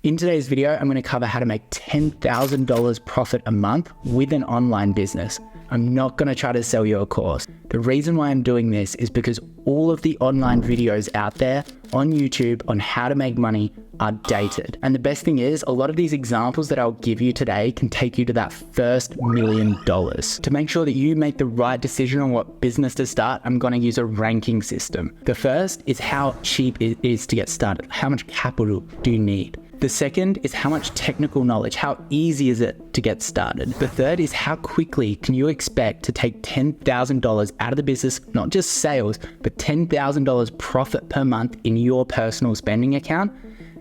In today's video, I'm going to cover how to make $10,000 profit a month with an online business. I'm not going to try to sell you a course. The reason why I'm doing this is because all of the online videos out there on YouTube on how to make money are dated. And the best thing is, a lot of these examples that I'll give you today can take you to that first $1 million. To make sure that you make the right decision on what business to start, I'm going to use a ranking system. The first is how cheap it is to get started. How much capital do you need? The second is how much technical knowledge, how easy is it to get started? The third is how quickly can you expect to take $10,000 out of the business, not just sales, but $10,000 profit per month in your personal spending account?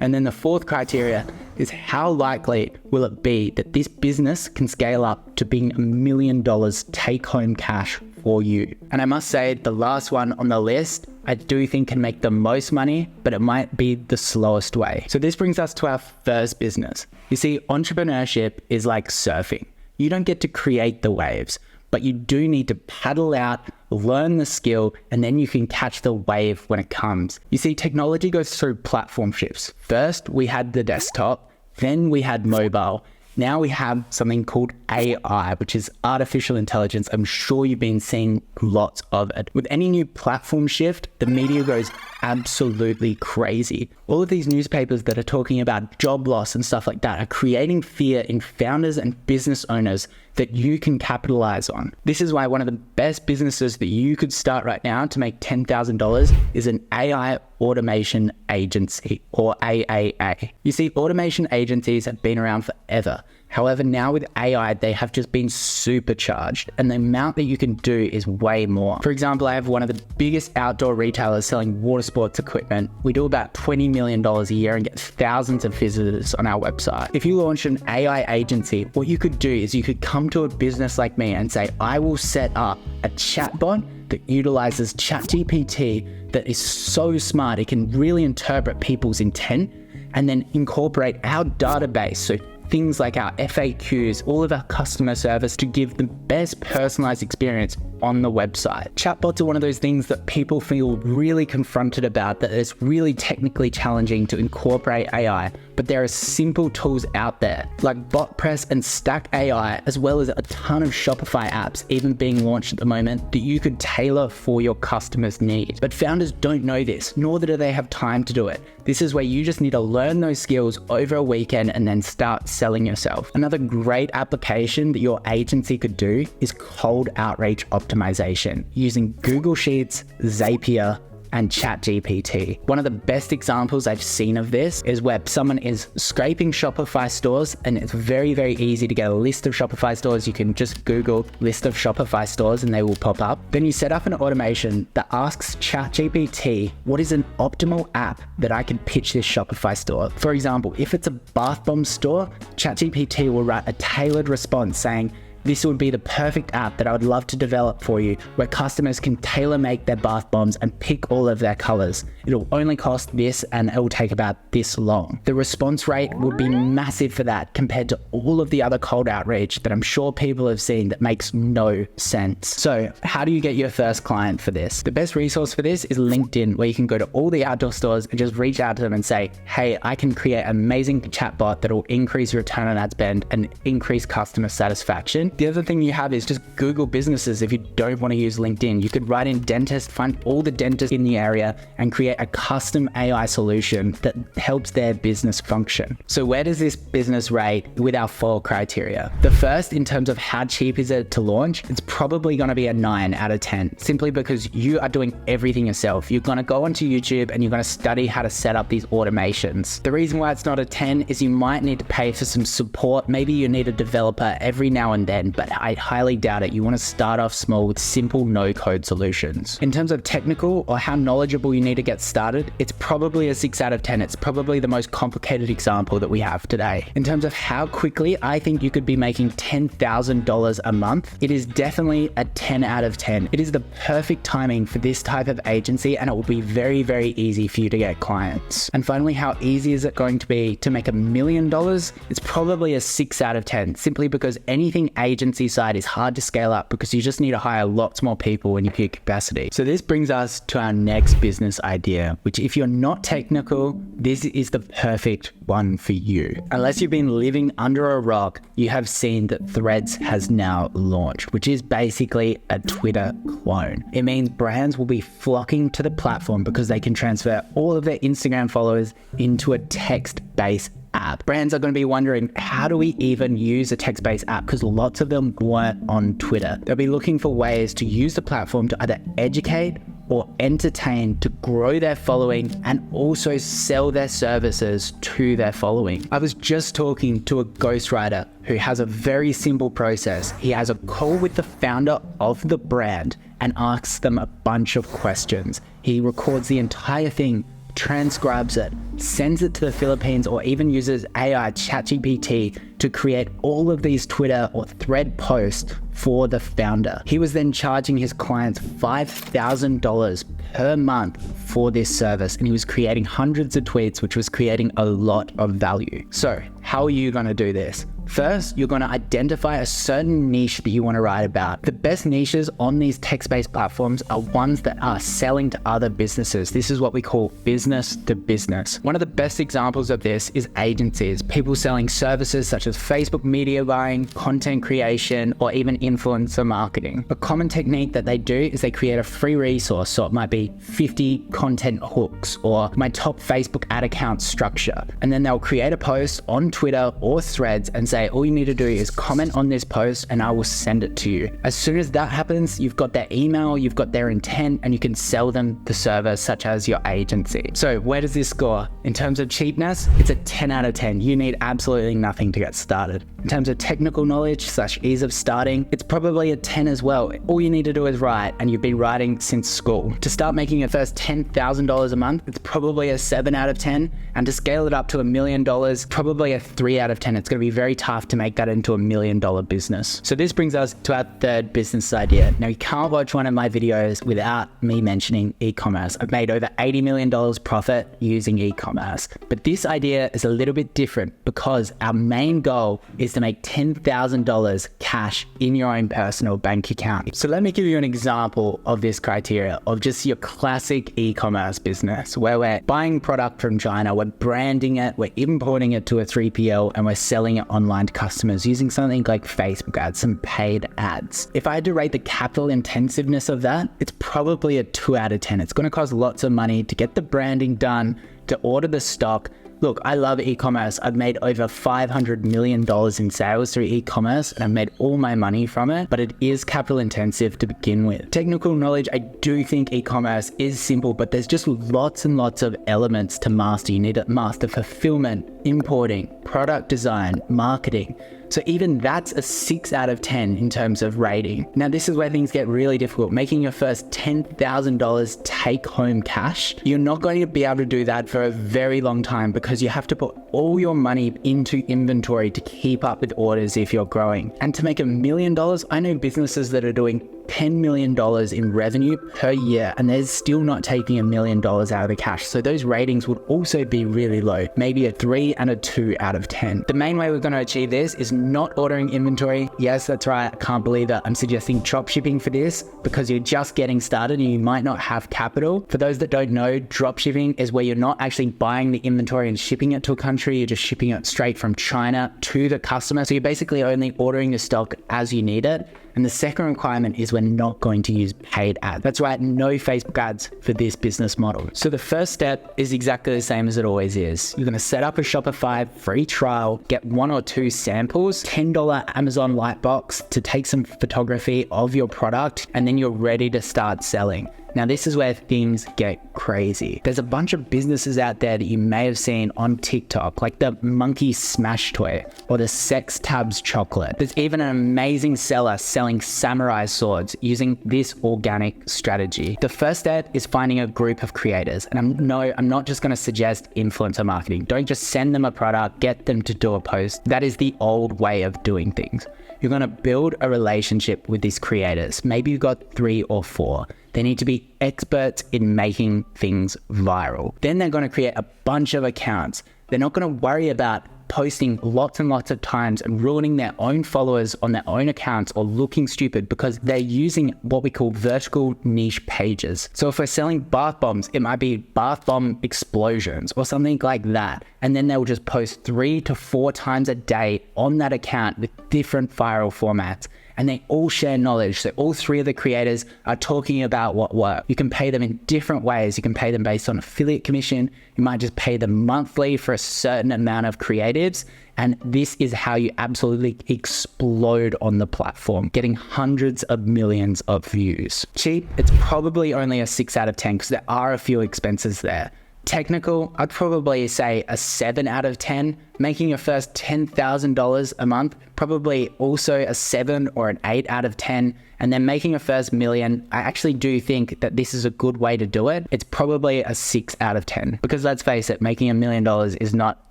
And then the fourth criteria is how likely will it be that this business can scale up to being $1 million take home cash for you? And I must say, the last one on the list, I do think can make the most money, but it might be the slowest way. So this brings us to our first business. You see, entrepreneurship is like surfing. You don't get to create the waves, but you do need to paddle out, learn the skill, and then you can catch the wave when it comes. You see, technology goes through platform shifts. First, we had the desktop, then we had mobile. Now we have something called AI, which is artificial intelligence. I'm sure you've been seeing lots of it. With any new platform shift, the media goes absolutely crazy. All of these newspapers that are talking about job loss and stuff like that are creating fear in founders and business owners that you can capitalize on. This is why one of the best businesses that you could start right now to make $10,000 is an AI automation agency, or AAA. You see, automation agencies have been around forever. However, now with AI, they have just been supercharged, and the amount that you can do is way more. For example, I have one of the biggest outdoor retailers selling water sports equipment. We do about $20 million a year and get thousands of visitors on our website. If you launch an AI agency, what you could do is you could come to a business like me and say, I will set up a chatbot that utilizes ChatGPT that is so smart, it can really interpret people's intent, and then incorporate our database. So things like our FAQs, all of our customer service, to give the best personalized experience on the website. Chatbots are one of those things that people feel really confronted about, that it's really technically challenging to incorporate AI, but there are simple tools out there like BotPress and Stack AI, as well as a ton of Shopify apps even being launched at the moment that you could tailor for your customers' needs. But founders don't know this, nor do they have time to do it. This is where you just need to learn those skills over a weekend and then start selling yourself. Another great application that your agency could do is cold outreach optimization using Google Sheets, Zapier, and ChatGPT. One of the best examples I've seen of this is where someone is scraping Shopify stores, and it's very, very easy to get a list of Shopify stores. You can just Google list of Shopify stores and they will pop up. Then you set up an automation that asks ChatGPT, what is an optimal app that I can pitch this Shopify store? For example, if it's a bath bomb store, ChatGPT will write a tailored response saying, this would be the perfect app that I would love to develop for you, where customers can tailor make their bath bombs and pick all of their colors. It'll only cost this and it will take about this long. The response rate would be massive for that compared to all of the other cold outreach that I'm sure people have seen that makes no sense. So how do you get your first client for this? The best resource for this is LinkedIn, where you can go to all the outdoor stores and just reach out to them and say, hey, I can create an amazing chatbot that will increase return on ad spend and increase customer satisfaction. The other thing you have is just Google businesses. If you don't want to use LinkedIn, you could write in dentist, find all the dentists in the area and create a custom AI solution that helps their business function. So where does this business rate with our 4 criteria? The first, in terms of how cheap is it to launch, it's probably going to be a 9 out of 10, simply because you are doing everything yourself. You're going to go onto YouTube and you're going to study how to set up these automations. The reason why it's not a 10 is you might need to pay for some support. Maybe you need a developer every now and then, but I highly doubt it. You want to start off small with simple no-code solutions. In terms of technical or how knowledgeable you need to get started, it's probably a 6 out of 10. It's probably the most complicated example that we have today. In terms of how quickly I think you could be making $10,000 a month, it is definitely a 10 out of 10. It is the perfect timing for this type of agency, and it will be very, very easy for you to get clients. And finally, how easy is it going to be to make $1 million? It's probably a 6 out of 10, simply because anything agency agency side is hard to scale up because you just need to hire lots more people when you hit capacity. So this brings us to our next business idea, which if you're not technical, this is the perfect one for you. Unless you've been living under a rock, you have seen that Threads has now launched, which is basically a Twitter clone. It means brands will be flocking to the platform because they can transfer all of their Instagram followers into a text-based app. Brands are going to be wondering, how do we even use a text-based app? Because lots of them weren't on Twitter. They'll be looking for ways to use the platform to either educate or entertain, to grow their following and also sell their services to their following. I was just talking to a ghostwriter who has a very simple process. He has a call with the founder of the brand and asks them a bunch of questions. He records the entire thing, transcribes it, sends it to the Philippines, or even uses AI ChatGPT to create all of these Twitter or thread posts for the founder. He was then charging his clients $5,000 per month for this service, and he was creating hundreds of tweets, which was creating a lot of value. So how are you going to do this? First, you're going to identify a certain niche that you want to write about. The best niches on these text-based platforms are ones that are selling to other businesses. This is what we call business to business. One of the best examples of this is agencies, people selling services such as Facebook media buying, content creation, or even influencer marketing. A common technique that they do is they create a free resource. So it might be 50 content hooks or my top Facebook ad account structure. And then they'll create a post on Twitter or Threads and say, all you need to do is comment on this post and I will send it to you. As soon as that happens, you've got their email, you've got their intent, and you can sell them the service such as your agency. So where does this score? In terms of cheapness, it's a 10 out of 10. You need absolutely nothing to get started. In terms of technical knowledge / ease of starting, it's probably a 10 as well. All you need to do is write, and you've been writing since school. To start making your first $10,000 a month, it's probably a 7 out of 10. And to scale it up to $1 million, probably a 3 out of 10. It's going to be very tough to make that into $1 million business. So this brings us to our third business idea. Now you can't watch one of my videos without me mentioning e-commerce. I've made over $80 million profit using e-commerce, but this idea is a little bit different because our main goal is to make $10,000 cash in your own personal bank account. So let me give you an example of this criteria of just your classic e-commerce business where we're buying product from China, we're branding it, we're importing it to a 3PL, and we're selling it online to customers using something like Facebook ads, some paid ads. If I had to rate the capital intensiveness of that, it's probably a 2 out of 10. It's going to cost lots of money to get the branding done, to order the stock. Look, I love e-commerce. I've made over $500 million in sales through e-commerce, and I've made all my money from it, but it is capital intensive to begin with. Technical knowledge, I do think e-commerce is simple, but there's just lots and lots of elements to master. You need to master fulfillment, importing, product design, marketing. So even that's a 6 out of 10 in terms of rating. Now this is where things get really difficult. Making your first $10,000 take home cash, you're not going to be able to do that for a very long time because you have to put all your money into inventory to keep up with orders if you're growing. And to make $1 million, I know businesses that are doing $10 million in revenue per year, and they're still not taking $1 million out of the cash. So those ratings would also be really low, maybe a 3 and a 2 out of 10. The main way we're going to achieve this is not ordering inventory. Yes, that's right. I can't believe that I'm suggesting drop shipping for this because you're just getting started and you might not have capital. For those that don't know, drop shipping is where you're not actually buying the inventory and shipping it to a country. You're just shipping it straight from China to the customer. So you're basically only ordering the stock as you need it. And the second requirement is we're not going to use paid ads. That's right, no Facebook ads for this business model. So the first step is exactly the same as it always is. You're going to set up a Shopify free trial, get 1 or 2 samples, $10 Amazon Lightbox to take some photography of your product, and then you're ready to start selling. Now, this is where things get crazy. There's a bunch of businesses out there that you may have seen on TikTok, like the Monkey Smash Toy or the Sex Tabs Chocolate. There's even an amazing seller selling samurai swords using this organic strategy. The first step is finding a group of creators. And I'm not just going to suggest influencer marketing. Don't just send them a product, get them to do a post. That is the old way of doing things. You're going to build a relationship with these creators. Maybe you've got 3 or 4. They need to be experts in making things viral. Then they're going to create a bunch of accounts. They're not going to worry about posting lots and lots of times and ruining their own followers on their own accounts or looking stupid because they're using what we call vertical niche pages. So if we're selling bath bombs, it might be bath bomb explosions or something like that. And then they'll just post 3 to 4 times a day on that account with different viral formats. And they all share knowledge. So all 3 of the creators are talking about what works. You can pay them in different ways. You can pay them based on affiliate commission. You might just pay them monthly for a certain amount of creatives. And this is how you absolutely explode on the platform, getting hundreds of millions of views. Cheap, it's probably only a 6 out of 10 because there are a few expenses there. Technical, I'd probably say a 7 out of 10. Making your first $10,000 a month, probably also a 7 or an 8 out of 10. And then making your first million, I actually do think that this is a good way to do it. It's probably a 6 out of 10 because let's face it, making $1 million is not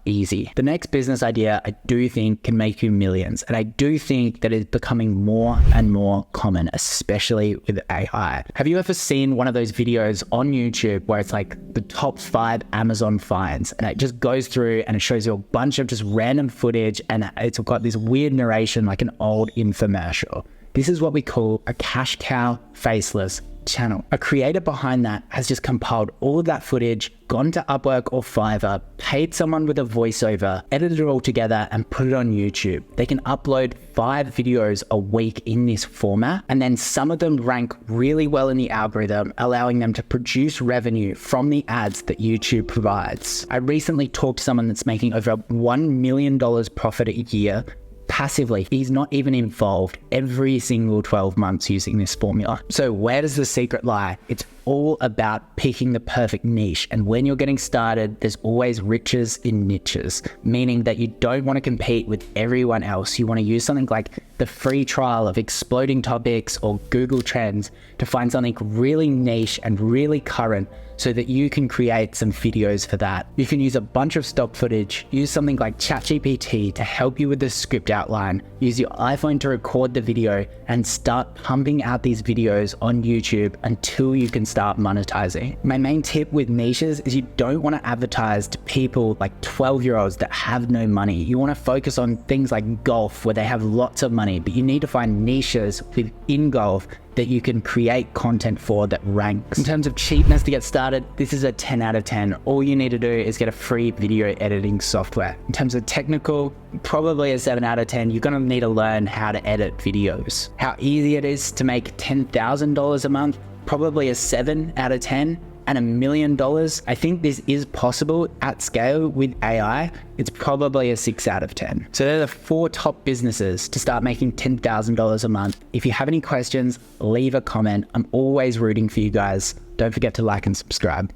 easy. The next business idea I do think can make you millions. And I do think that it's becoming more and more common, especially with AI. Have you ever seen one of those videos on YouTube where it's like the top 5 Amazon finds and it just goes through and it shows you a bunch of just random footage and it's got this weird narration like an old infomercial? This is what we call a cash cow faceless channel. A creator behind that has just compiled all of that footage, gone to Upwork or Fiverr, paid someone with a voiceover, edited it all together and put it on YouTube. They can upload 5 videos a week in this format, and then some of them rank really well in the algorithm, allowing them to produce revenue from the ads that YouTube provides. I recently talked to someone that's making over $1 million profit a year passively. He's not even involved every single 12 months using this formula. So where does the secret lie? It's all about picking the perfect niche. And when you're getting started, there's always riches in niches, meaning that you don't want to compete with everyone else. You want to use something like the free trial of exploding topics or Google Trends to find something really niche and really current so that you can create some videos for that. You can use a bunch of stock footage, use something like ChatGPT to help you with the script outline, use your iPhone to record the video and start pumping out these videos on YouTube until you can start monetizing. My main tip with niches is you don't want to advertise to people like 12-year-olds that have no money. You want to focus on things like golf where they have lots of money, but you need to find niches within golf that you can create content for that ranks. In terms of cheapness to get started, this is a 10 out of 10. All you need to do is get a free video editing software. In terms of technical, probably a 7 out of 10. You're gonna need to learn how to edit videos. How easy it is to make $10,000 a month, probably a 7 out of 10. And $1 million, I think this is possible at scale with AI. It's probably a 6 out of 10. So they're the 4 top businesses to start making $10,000 a month. If you have any questions, leave a comment. I'm always rooting for you guys. Don't forget to like and subscribe.